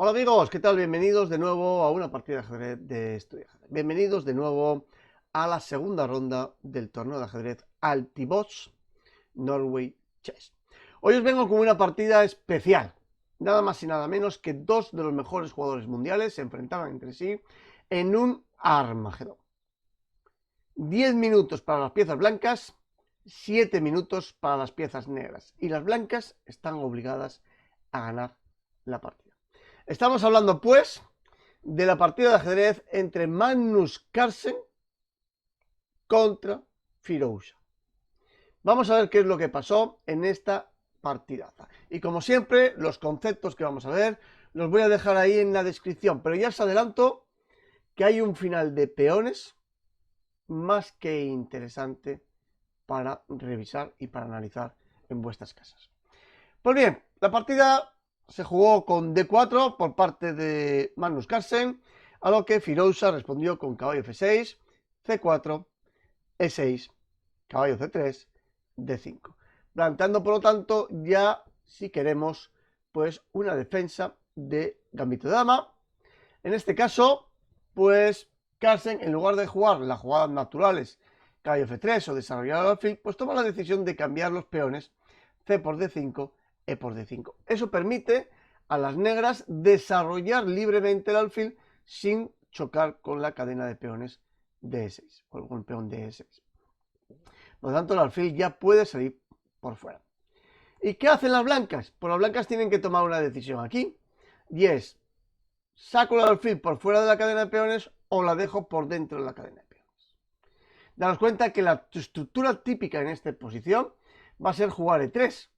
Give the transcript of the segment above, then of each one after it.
Hola amigos, ¿qué tal? Bienvenidos de nuevo a una partida de ajedrez de Estudia Ajedrez. Bienvenidos de nuevo a la segunda ronda del torneo de ajedrez Altibox Norway Chess. Hoy os vengo con una partida especial. Nada más y nada menos que dos de los mejores jugadores mundiales se enfrentaban entre sí en un Armagedón. 10 minutos para las piezas blancas, 7 minutos para las piezas negras. Y las blancas están obligadas a ganar la partida. Estamos hablando, pues, de la partida de ajedrez entre Magnus Carlsen contra Firouzja. Vamos a ver qué es lo que pasó en esta partidaza. Y como siempre, los conceptos que vamos a ver los voy a dejar ahí en la descripción. Pero ya os adelanto que hay un final de peones más que interesante para revisar y para analizar en vuestras casas. Pues bien, la partida se jugó con D4 por parte de Magnus Carlsen, a lo que Firouzja respondió con caballo F6, C4, E6, caballo C3, D5. Planteando, por lo tanto, ya, si queremos, pues una defensa de gambito de dama. En este caso, pues Carlsen, en lugar de jugar las jugadas naturales, caballo F3 o desarrollar el alfil, pues toma la decisión de cambiar los peones C por D5, E por D5. Eso permite a las negras desarrollar libremente el alfil sin chocar con la cadena de peones de E6 o con el peón de E6. Por lo tanto, el alfil ya puede salir por fuera. ¿Y qué hacen las blancas? Pues las blancas tienen que tomar una decisión aquí, y es: ¿saco el alfil por fuera de la cadena de peones o la dejo por dentro de la cadena de peones? Daros cuenta que la estructura típica en esta posición va a ser jugar E3,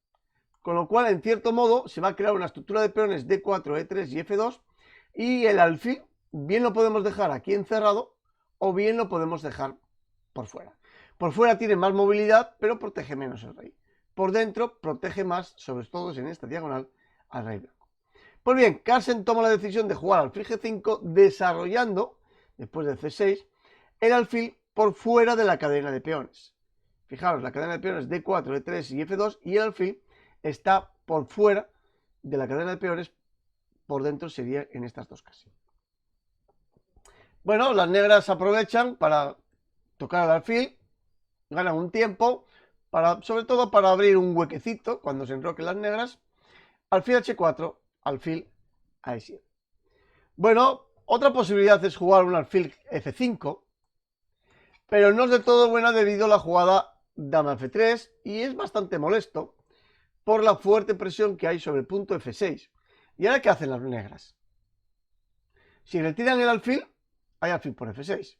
con lo cual, en cierto modo, se va a crear una estructura de peones D4, E3 y F2, y el alfil bien lo podemos dejar aquí encerrado o bien lo podemos dejar por fuera. Por fuera tiene más movilidad, pero protege menos el rey. Por dentro protege más, sobre todo en esta diagonal, al rey blanco. Pues bien, Carlsen toma la decisión de jugar alfil G5, desarrollando, después de C6, el alfil por fuera de la cadena de peones. Fijaros, la cadena de peones D4, E3 y F2, y el alfil está por fuera de la cadena de peones, por dentro sería en estas dos casillas. Bueno, las negras aprovechan para tocar al alfil, ganan un tiempo, sobre todo para abrir un huequecito cuando se enroquen las negras. Alfil H4, alfil a E7. Bueno, otra posibilidad es jugar un alfil F5, pero no es de todo buena debido a la jugada dama F3 y es bastante molesto por la fuerte presión que hay sobre el punto F6. ¿Y ahora qué hacen las negras? Si retiran el alfil, hay alfil por F6.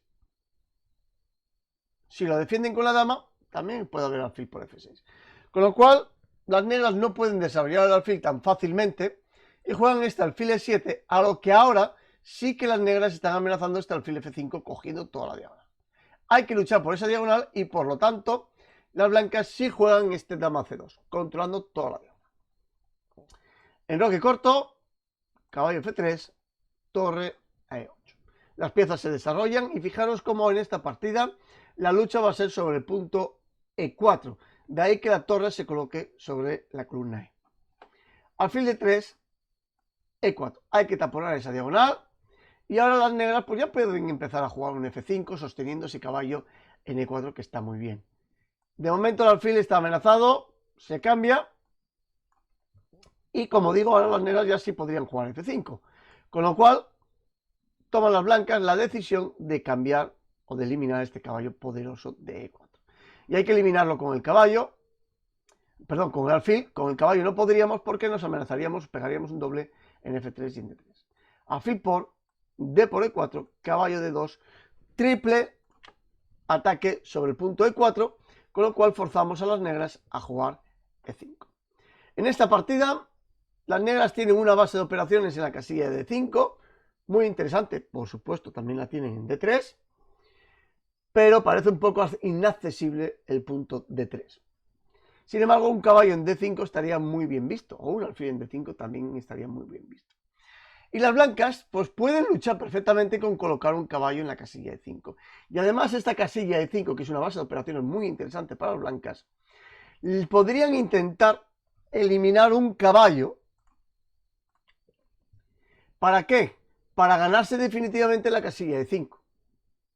Si lo defienden con la dama, también puede haber alfil por F6. Con lo cual, las negras no pueden desarrollar el alfil tan fácilmente y juegan este alfil E7, a lo que ahora sí que las negras están amenazando este alfil F5 cogiendo toda la diagonal. Hay que luchar por esa diagonal y por lo tanto las blancas sí juegan este dama C2, controlando toda la diagonal. Enroque corto, caballo F3, torre a E8. Las piezas se desarrollan y fijaros cómo en esta partida la lucha va a ser sobre el punto E4. De ahí que la torre se coloque sobre la columna E. Alfil de 3, E4. Hay que taponar esa diagonal. Y ahora las negras pues ya pueden empezar a jugar un F5 sosteniendo ese caballo en E4 que está muy bien. De momento el alfil está amenazado, se cambia. Y como digo, ahora las negras ya sí podrían jugar F5. Con lo cual toman las blancas la decisión de cambiar o de eliminar este caballo poderoso de E4. Y hay que eliminarlo con el caballo, perdón, con el alfil. Con el caballo no podríamos porque nos amenazaríamos, pegaríamos un doble en F3 y en D3. Alfil por D por E4, caballo D2, triple ataque sobre el punto E4, con lo cual forzamos a las negras a jugar E5. En esta partida, las negras tienen una base de operaciones en la casilla de D5, muy interesante, por supuesto, también la tienen en D3, pero parece un poco inaccesible el punto D3. Sin embargo, un caballo en D5 estaría muy bien visto, o un alfil en D5 también estaría muy bien visto. Y las blancas, pues pueden luchar perfectamente con colocar un caballo en la casilla de 5. Y además esta casilla de 5, que es una base de operaciones muy interesante para las blancas, podrían intentar eliminar un caballo ¿Para qué? Para ganarse definitivamente la casilla de 5.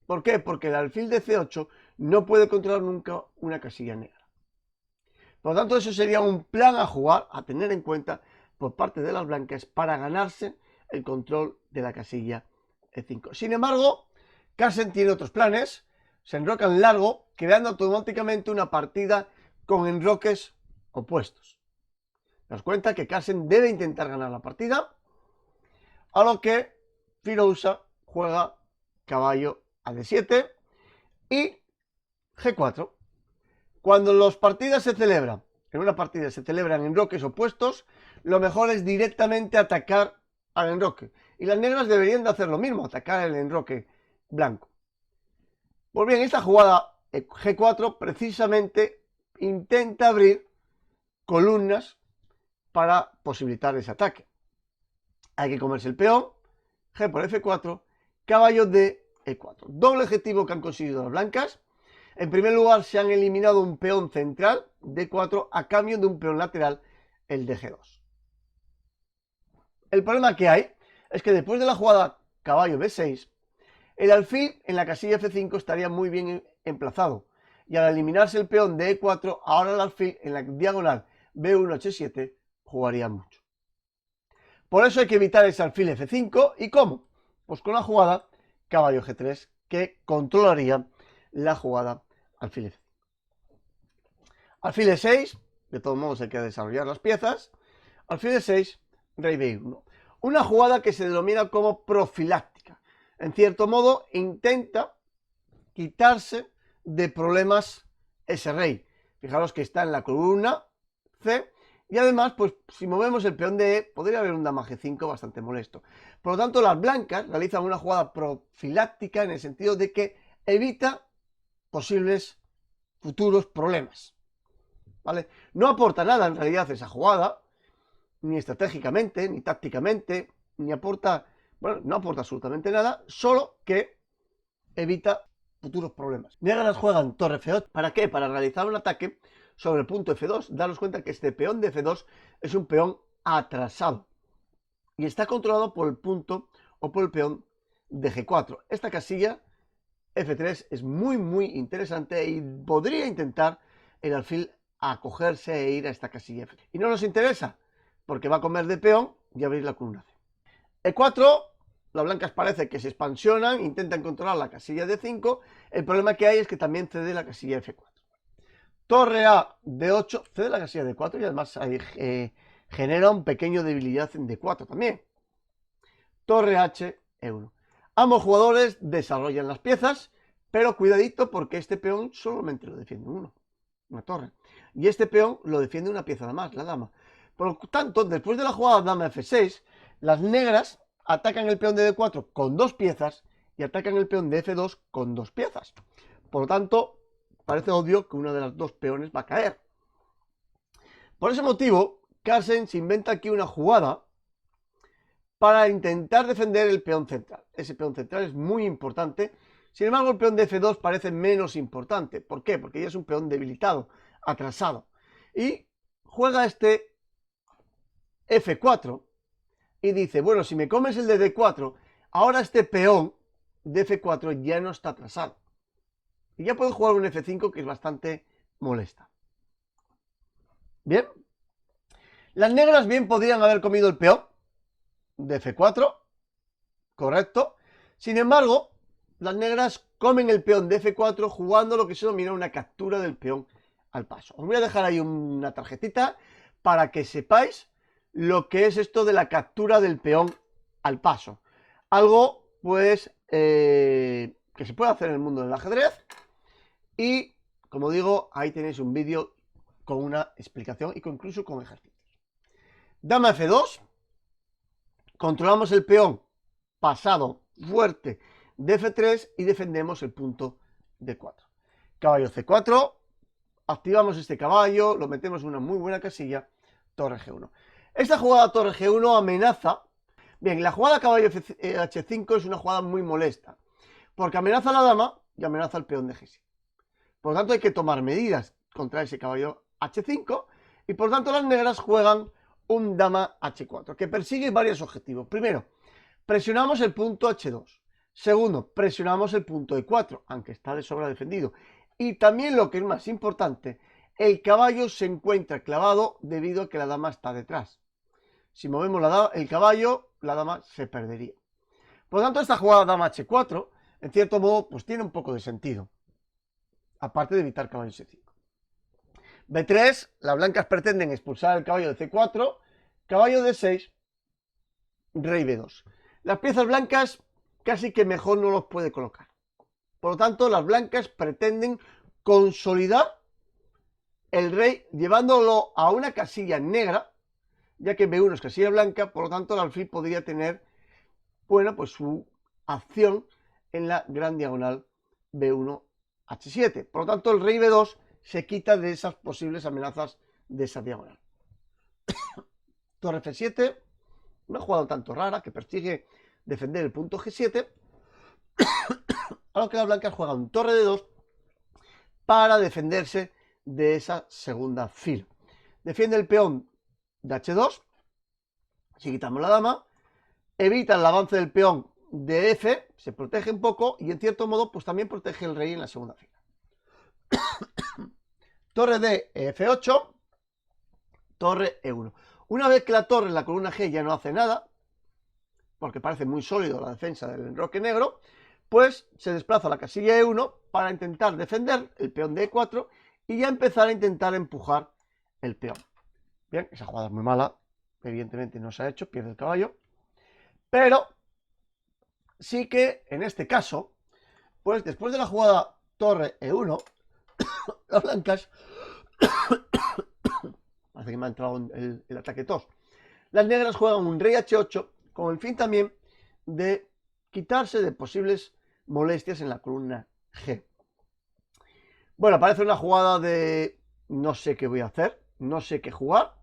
¿Por qué? Porque el alfil de C8 no puede controlar nunca una casilla negra. Por lo tanto, eso sería un plan a jugar, a tener en cuenta por parte de las blancas para ganarse el control de la casilla E5. Sin embargo, Carlsen tiene otros planes, se enroca en largo, creando automáticamente una partida con enroques opuestos. Nos cuenta que Carlsen debe intentar ganar la partida, a lo que Firouzja juega caballo a D7 y G4. Cuando las partidas se celebran, en una partida se celebran enroques opuestos, lo mejor es directamente atacar al enroque. Y las negras deberían de hacer lo mismo, atacar el enroque blanco. Pues bien, esta jugada G4 precisamente intenta abrir columnas para posibilitar ese ataque. Hay que comerse el peón, G por F4, caballo de E4. Doble objetivo que han conseguido las blancas. En primer lugar, se han eliminado un peón central, D4, a cambio de un peón lateral, el de G2. El problema que hay es que después de la jugada caballo B6, el alfil en la casilla F5 estaría muy bien emplazado. Y al eliminarse el peón de E4, ahora el alfil en la diagonal B1-H7 jugaría mucho. Por eso hay que evitar ese alfil F5. ¿Y cómo? Pues con la jugada caballo G3, que controlaría la jugada alfil F5. Alfil E6, de todos modos hay que desarrollar las piezas. Alfil E6, rey B1. Una jugada que se denomina como profiláctica. En cierto modo intenta quitarse de problemas ese rey. Fijaros que está en la columna C. Y además, pues si movemos el peón de E, podría haber un dama G5 bastante molesto. Por lo tanto, las blancas realizan una jugada profiláctica en el sentido de que evita posibles futuros problemas. ¿Vale? No aporta nada en realidad esa jugada, ni estratégicamente, ni tácticamente, ni aporta, bueno, no aporta absolutamente nada, solo que evita futuros problemas. Negras juegan torre F8. ¿Para qué? Para realizar un ataque sobre el punto F2. Daros cuenta que este peón de F2 es un peón atrasado y está controlado por el punto o por el peón de G4. Esta casilla F3 es muy interesante y podría intentar el alfil acogerse e ir a esta casilla F3. Y no nos interesa porque va a comer de peón y abrir la columna C. E4, las blancas parece que se expansionan, intentan controlar la casilla D5. El problema que hay es que también cede la casilla F4. Torre A, D8, cede la casilla D4 y además genera un pequeño debilidad en D4 también. Torre H, E1. Ambos jugadores desarrollan las piezas, pero cuidadito porque este peón solamente lo defiende uno, una torre. Y este peón lo defiende una pieza nada más, la dama. Por lo tanto, después de la jugada dama F6, las negras atacan el peón de D4 con 2 piezas y atacan el peón de F2 con 2 piezas. Por lo tanto, parece obvio que una de las 2 peones va a caer. Por ese motivo, Carlsen se inventa aquí una jugada para intentar defender el peón central. Ese peón central es muy importante. Sin embargo, el peón de F2 parece menos importante. ¿Por qué? Porque ya es un peón debilitado, atrasado. Y juega este F4 y dice, bueno, si me comes el de D4, ahora este peón de F4 ya no está atrasado. Y ya puedo jugar un F5 que es bastante molesta. Bien. Las negras bien podrían haber comido el peón de F4. Correcto. Sin embargo, las negras comen el peón de F4 jugando lo que se denomina una captura del peón al paso. Os voy a dejar ahí una tarjetita para que sepáis lo que es esto de la captura del peón al paso. Algo, pues, que se puede hacer en el mundo del ajedrez. Y, como digo, ahí tenéis un vídeo con una explicación y incluso con ejercicios. Dama F2. Controlamos el peón pasado fuerte de F3 y defendemos el punto D4. Caballo C4. Activamos este caballo, lo metemos en una muy buena casilla. Torre G1. Esta jugada torre G1 amenaza. Bien, la jugada caballo H5 es una jugada muy molesta, porque amenaza a la dama y amenaza al peón de G7. Por lo tanto, hay que tomar medidas contra ese caballo H5 y por tanto las negras juegan un dama H4, que persigue varios objetivos. Primero, Presionamos el punto H2. Segundo, presionamos el punto E4, aunque está de sobra defendido. Y también, lo que es más importante, el caballo se encuentra clavado debido a que la dama está detrás. Si movemos el caballo, la dama se perdería. Por lo tanto, esta jugada dama H4, en cierto modo, pues tiene un poco de sentido. Aparte de evitar caballo C5. B3, las blancas pretenden expulsar el caballo de C4, caballo D6, rey B2. Las piezas blancas casi que mejor no los puede colocar. Por lo tanto, las blancas pretenden consolidar el rey llevándolo a una casilla negra, ya que B1 es casilla blanca, por lo tanto el alfil podría tener, bueno, pues su acción en la gran diagonal B1 H7. Por lo tanto, el rey B2 se quita de esas posibles amenazas de esa diagonal. Torre F7, una jugada tanto rara que persigue defender el punto G7, a lo que las blancas juegan torre D2 para defenderse de esa segunda fila. Defiende el peón de H2, si quitamos la dama, evita el avance del peón de F, se protege un poco y en cierto modo pues también protege el rey en la segunda fila. Torre D, F8, torre E1. Una vez que la torre en la columna G ya no hace nada, porque parece muy sólido la defensa del enroque negro, pues se desplaza a la casilla E1 para intentar defender el peón de E4 y ya empezar a intentar empujar el peón. Bien, esa jugada es muy mala, evidentemente no se ha hecho, pierde el caballo, pero sí que en este caso, pues después de la jugada torre E1, las blancas, parece que me ha entrado el ataque tos, las negras juegan un rey H8 con el fin también de quitarse de posibles molestias en la columna G. Bueno, parece una jugada de no sé qué voy a hacer, no sé qué jugar,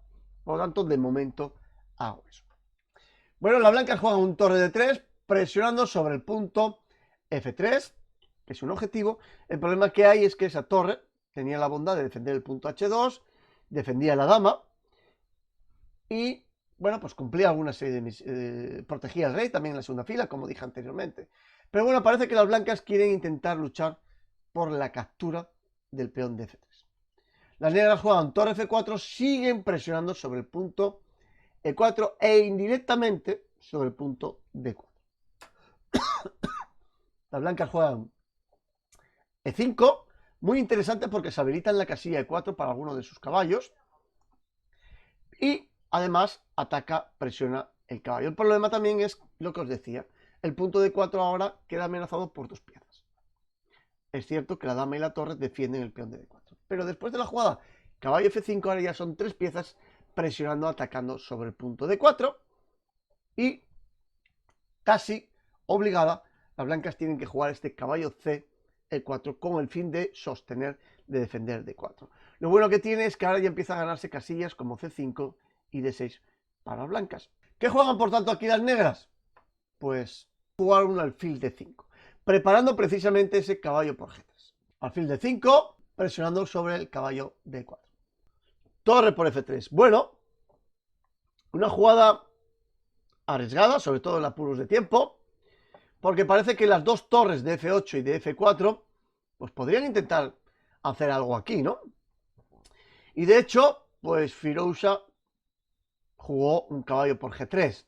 por lo tanto de momento hago eso. Bueno, las blancas juegan un torre de 3 presionando sobre el punto F3, que es un objetivo. El problema que hay es que esa torre tenía la bondad de defender el punto H2, defendía la dama y, bueno, pues cumplía alguna serie de protegía al rey también en la segunda fila, como dije anteriormente. Pero bueno, parece que las blancas quieren intentar luchar por la captura del peón de F3. Las negras juegan torre F4, siguen presionando sobre el punto E4 e indirectamente sobre el punto D4. Las blancas juegan E5, muy interesante porque se habilitan la casilla E4 para alguno de sus caballos y además ataca, presiona el caballo. El problema también es lo que os decía, el punto D4 ahora queda amenazado por dos piezas. Es cierto que la dama y la torre defienden el peón de D4, pero después de la jugada caballo F5 ahora ya son tres piezas presionando, atacando sobre el punto D4 y casi obligada, las blancas tienen que jugar este caballo C E4 con el fin de sostener, de defender D4. Lo bueno que tiene es que ahora ya empieza a ganarse casillas como C5 y D6 para las blancas. ¿Qué juegan por tanto aquí las negras? Pues jugar un alfil D5, preparando precisamente ese caballo por G3. Alfil D5, presionando sobre el caballo D4. Torre por F3. Bueno, una jugada arriesgada, sobre todo en apuros de tiempo, porque parece que las dos torres de F8 y de F4 pues podrían intentar hacer algo aquí, ¿no? Y de hecho, pues Firouzja jugó un caballo por G3.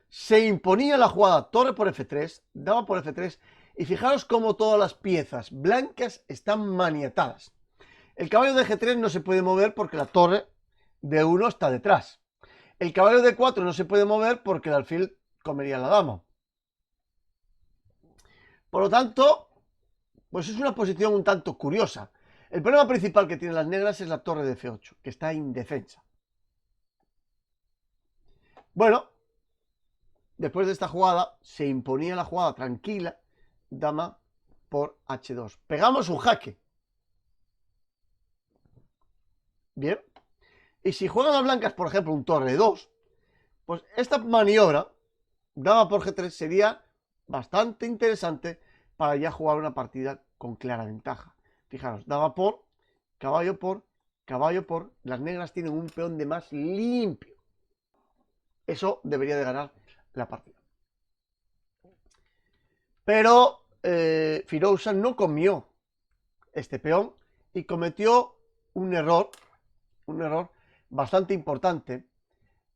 Se imponía la jugada torre por F3, dama por F3, y fijaros cómo todas las piezas blancas están maniatadas. El caballo de G3 no se puede mover porque la torre de 1 está detrás. El caballo de 4 no se puede mover porque el alfil comería la dama. Por lo tanto, pues es una posición un tanto curiosa. El problema principal que tienen las negras es la torre de F8, que está indefensa. Bueno, después de esta jugada, se imponía la jugada tranquila, dama por H2. Pegamos un jaque. Bien. Y si juegan las blancas, por ejemplo, un torre 2, pues esta maniobra, dama por G3, sería bastante interesante para ya jugar una partida con clara ventaja. Fijaros, dama por, caballo por, caballo por. Las negras tienen un peón de más limpio. Eso debería de ganar la partida. Pero Firouzja no comió este peón y cometió un error bastante importante.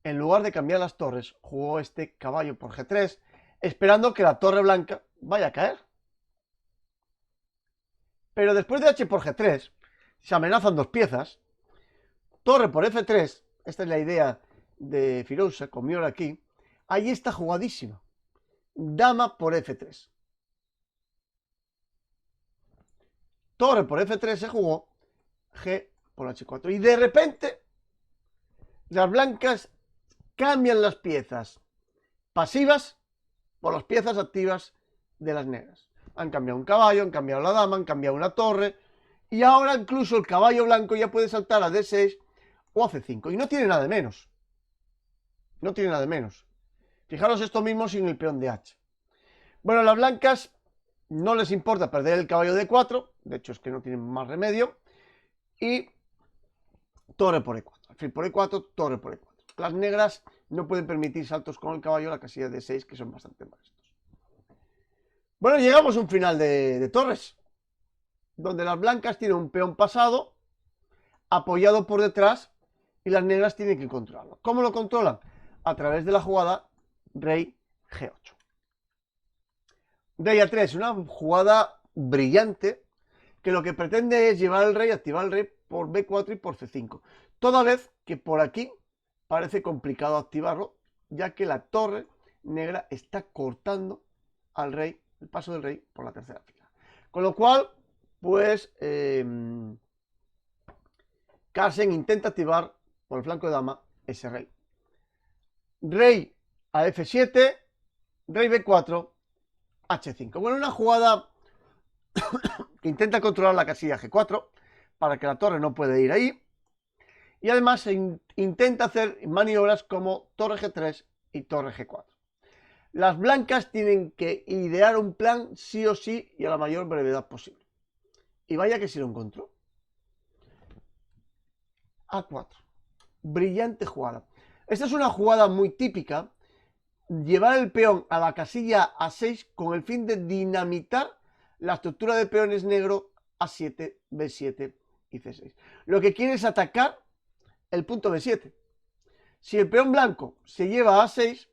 En lugar de cambiar las torres, jugó este caballo por G3, esperando que la torre blanca vaya a caer. Pero después de H por G3, se amenazan dos piezas. Torre por F3, esta es la idea de Firouzja, con Mior aquí. Ahí está jugadísima. Dama por F3. Torre por F3 se jugó. G por H4. Y de repente, las blancas cambian las piezas pasivas por las piezas activas de las negras. Han cambiado un caballo, han cambiado la dama, han cambiado una torre. Y ahora incluso el caballo blanco ya puede saltar a D6 o a C5. Y no tiene nada de menos. No tiene nada de menos. Fijaros esto mismo sin el peón de H. Bueno, las blancas no les importa perder el caballo de 4. De hecho es que no tienen más remedio. Y torre por E4. Alfil por E4, torre por E4. Las negras no pueden permitir saltos con el caballo a la casilla de 6, que son bastante molestos. Bueno, llegamos a un final de torres, donde las blancas tienen un peón pasado, apoyado por detrás, y las negras tienen que controlarlo. ¿Cómo lo controlan? A través de la jugada rey G8. Rey A3, una jugada brillante, que lo que pretende es llevar al rey, activar al rey por B4 y por C5. Toda vez que por aquí parece complicado activarlo, ya que la torre negra está cortando al rey, el paso del rey por la tercera fila. Con lo cual, pues, Carlsen intenta activar por el flanco de dama ese rey. Rey a F7, rey B4, H5. Bueno, una jugada que intenta controlar la casilla G4 para que la torre no pueda ir ahí. Y además se intenta hacer maniobras como torre G3 y torre G4. Las blancas tienen que idear un plan sí o sí y a la mayor brevedad posible. Y vaya que sí lo encontró. A4. Brillante jugada. Esta es una jugada muy típica. Llevar el peón a la casilla A6 con el fin de dinamitar la estructura de peones negro A7, B7 y C6. Lo que quiere es atacar el punto B7. Si el peón blanco se lleva a A6,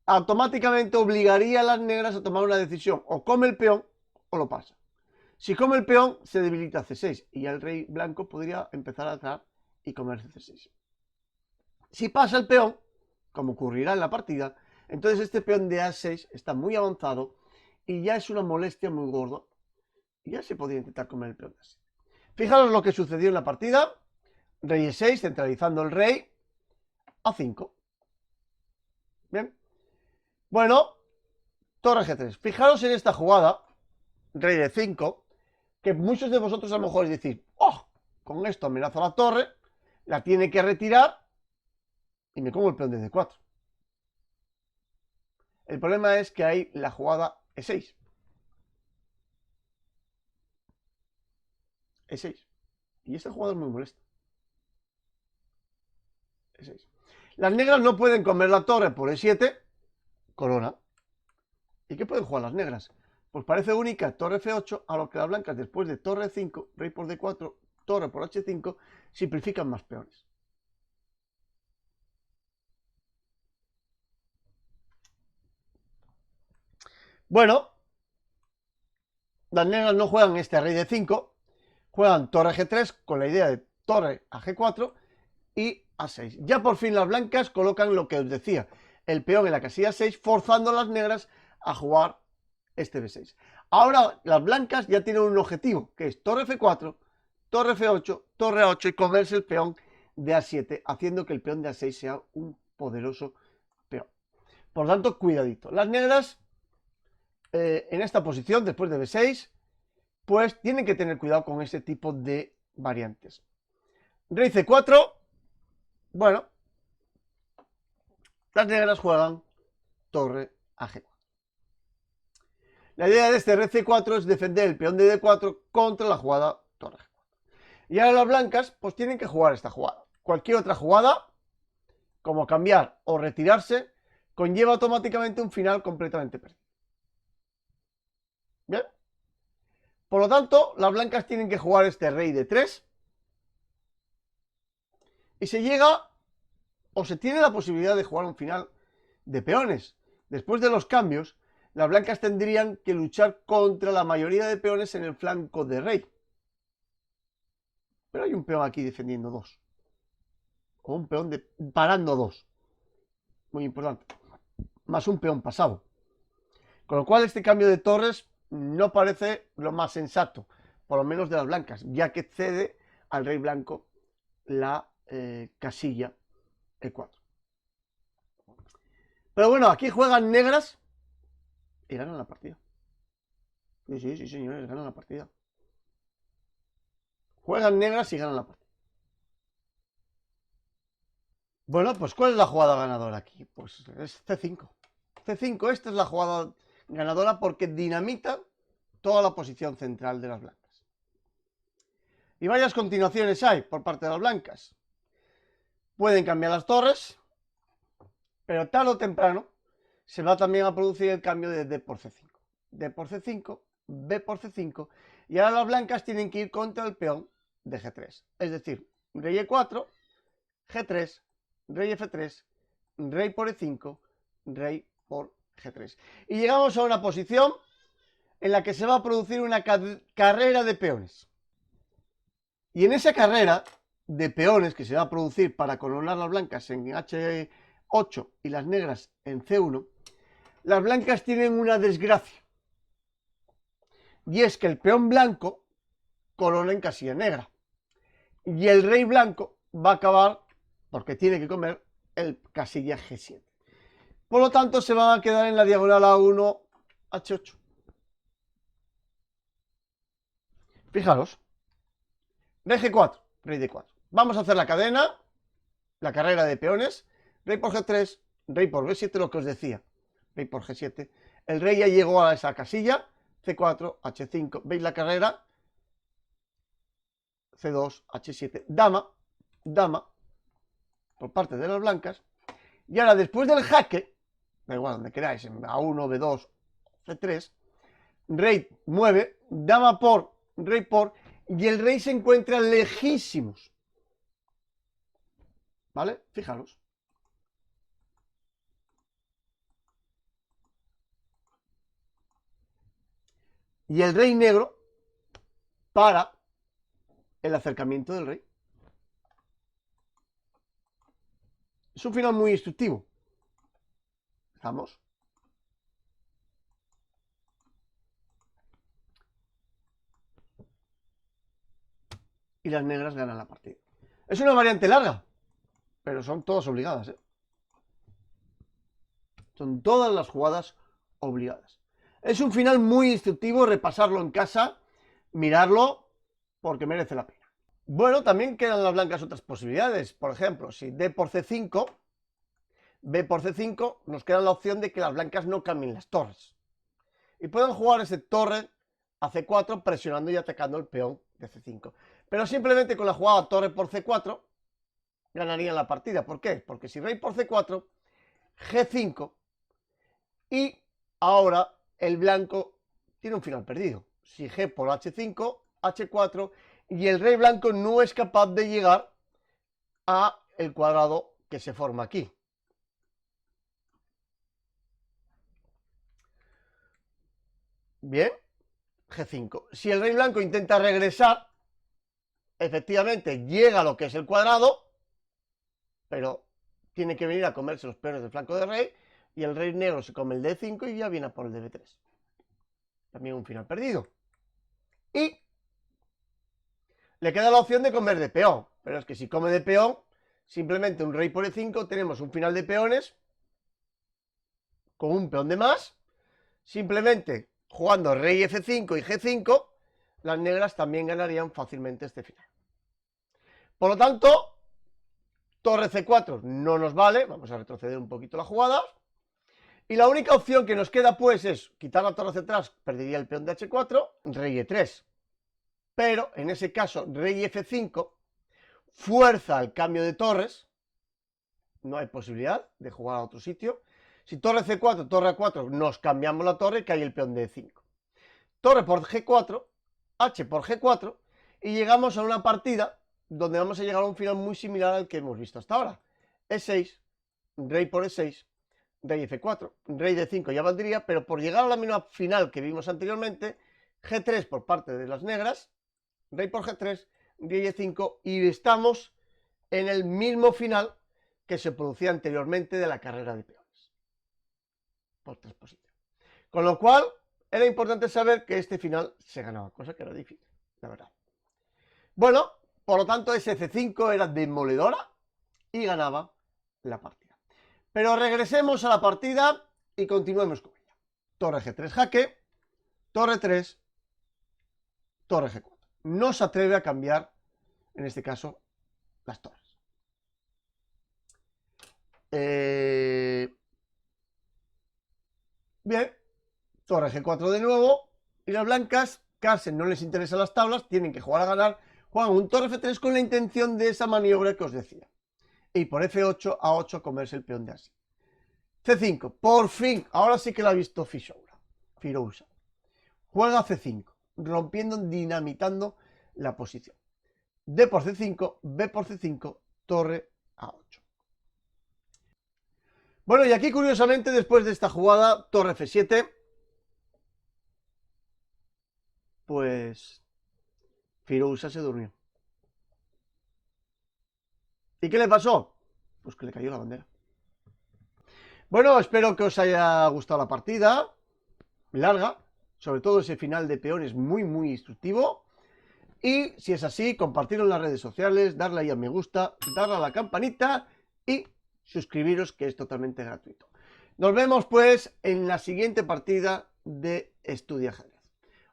automáticamente obligaría a las negras a tomar una decisión. O come el peón o lo pasa. Si come el peón, se debilita C6 y ya el rey blanco podría empezar a atacar y comerse C6. Si pasa el peón, como ocurrirá en la partida, entonces este peón de A6 está muy avanzado y ya es una molestia muy gorda. Y ya se podría intentar comer el peón de A6. Fijaros lo que sucedió en la partida. Rey E6, centralizando el rey. A5. Bien. Bueno, torre G3. Fijaros en esta jugada, rey D5, que muchos de vosotros a lo mejor decís, oh, con esto amenazo a la torre, la tiene que retirar y me como el peón de D4. El problema es que hay la jugada E6. E6. Y esta jugada es muy molesta. E6. Las negras no pueden comer la torre por E7, corona. ¿Y qué pueden jugar las negras? Pues parece única torre F8, a lo que las blancas después de torre 5, rey por D4, torre por H5, simplifican más peones. Bueno, las negras no juegan este rey de 5, juegan torre G3 con la idea de torre a G4 y A6. Ya por fin las blancas colocan lo que os decía, el peón en la casilla 6, forzando a las negras a jugar este B6. Ahora las blancas ya tienen un objetivo, que es torre F4, torre F8, torre A8 y comerse el peón de A7, haciendo que el peón de A6 sea un poderoso peón. Por lo tanto, cuidadito. Las negras en esta posición, después de B6, pues tienen que tener cuidado con ese tipo de variantes. Rey C4, bueno, las negras juegan torre a G4. La idea de este rey C4 es defender el peón de D4 contra la jugada torre G4. Y ahora las blancas pues tienen que jugar esta jugada. Cualquier otra jugada, como cambiar o retirarse, conlleva automáticamente un final completamente perdido. Bien. Por lo tanto, las blancas tienen que jugar este rey de 3. Y se llega, o se tiene la posibilidad de jugar un final de peones. Después de los cambios, las blancas tendrían que luchar contra la mayoría de peones en el flanco de rey. Pero hay un peón aquí defendiendo 2. O un peón parando 2. Muy importante. Más un peón pasado. Con lo cual este cambio de torres no parece lo más sensato, por lo menos de las blancas, ya que cede al rey blanco la casilla E4. Pero bueno, aquí juegan negras y ganan la partida. Sí, señores, ganan la partida. Juegan negras y ganan la partida. Bueno, pues ¿cuál es la jugada ganadora aquí? Pues es C5. C5, esta es la jugada ganadora porque dinamita toda la posición central de las blancas. Y varias continuaciones hay por parte de las blancas. Pueden cambiar las torres, pero tarde o temprano se va también a producir el cambio de D por C5. D por C5, B por C5, y ahora las blancas tienen que ir contra el peón de G3. Es decir, rey E4, G3, rey F3, rey por E5, rey por G3. Y llegamos a una posición en la que se va a producir una carrera de peones. Y en esa carrera de peones que se va a producir para coronar las blancas en H8 y las negras en C1, las blancas tienen una desgracia. Y es que el peón blanco corona en casilla negra. Y el rey blanco va a acabar, porque tiene que comer, el casilla G7. Por lo tanto, se van a quedar en la diagonal A1, H8. Fijaros. Rey G4, rey D4. Vamos a hacer la cadena, la carrera de peones. Rey por G3, rey por B7, lo que os decía. Rey por G7. El rey ya llegó a esa casilla. C4, H5. ¿Veis la carrera? C2, H7. Dama, dama, por parte de las blancas. Y ahora, después del jaque, da igual donde queráis, en A1, B2, C3, rey mueve, dama por, rey por, y el rey se encuentra lejísimos. ¿Vale? Fijaros. Y el rey negro para el acercamiento del rey. Es un final muy instructivo. Vamos. Y las negras ganan la partida. Es una variante larga, pero son todas obligadas, ¿eh? Son todas las jugadas obligadas. Es un final muy instructivo, repasarlo en casa, mirarlo, porque merece la pena. Bueno, también quedan las blancas otras posibilidades. Por ejemplo, si D por C5, B por C5, nos queda la opción de que las blancas no cambien las torres. Y pueden jugar ese torre a C4 presionando y atacando el peón de C5. Pero simplemente con la jugada torre por C4 ganarían la partida. ¿Por qué? Porque si rey por C4, G5 y ahora el blanco tiene un final perdido. Si G por H5, H4 y el rey blanco no es capaz de llegar a el cuadrado que se forma aquí. Bien, G5. Si el rey blanco intenta regresar, efectivamente llega a lo que es el cuadrado, pero tiene que venir a comerse los peones del flanco de rey, y el rey negro se come el D5 y ya viene a por el DB3. También un final perdido. Y le queda la opción de comer de peón, pero es que si come de peón, simplemente un rey por E5, tenemos un final de peones con un peón de más. Simplemente jugando rey F5 y G5, las negras también ganarían fácilmente este final. Por lo tanto, torre C4 no nos vale, vamos a retroceder un poquito la jugada. Y la única opción que nos queda pues es quitar la torre hacia atrás, perdería el peón de H4, rey E3. Pero en ese caso, rey F5 fuerza el cambio de torres. No hay posibilidad de jugar a otro sitio. Si torre C4, torre A4, nos cambiamos la torre, cae el peón de E5. torre por G4, H por G4, y llegamos a una partida donde vamos a llegar a un final muy similar al que hemos visto hasta ahora. E6, rey por E6, rey F4, rey D5 ya valdría, pero por llegar a la misma final que vimos anteriormente, G3 por parte de las negras, rey por G3, rey E5, y estamos en el mismo final que se producía anteriormente de la carrera de peones por transposición. Con lo cual, era importante saber que este final se ganaba, cosa que era difícil, la verdad. Bueno, por lo tanto, ese C5 era demoledora y ganaba la partida. Pero regresemos a la partida y continuemos con ella. Torre G3 jaque, torre 3, torre G4. No se atreve a cambiar, en este caso, las torres. Bien, torre G4 de nuevo. Y las blancas, Carlsen no les interesan las tablas, tienen que jugar a ganar. Juegan un torre F3 con la intención de esa maniobra que os decía. Y por F8 a 8 comerse el peón de así. C5, por fin, ahora sí que lo ha visto Firouzja. Juega C5, rompiendo, dinamitando la posición. D por C5, B por C5, torre A8. Bueno, y aquí curiosamente, después de esta jugada, torre F7, pues Firouzja se durmió. ¿Y qué le pasó? Pues que le cayó la bandera. Bueno, espero que os haya gustado la partida, larga, sobre todo ese final de peones muy instructivo. Y si es así, compartirlo en las redes sociales, darle ahí a me gusta, darle a la campanita y suscribiros, que es totalmente gratuito. Nos vemos pues en la siguiente partida de Estudia Ajedrez.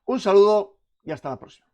Un saludo y hasta la próxima.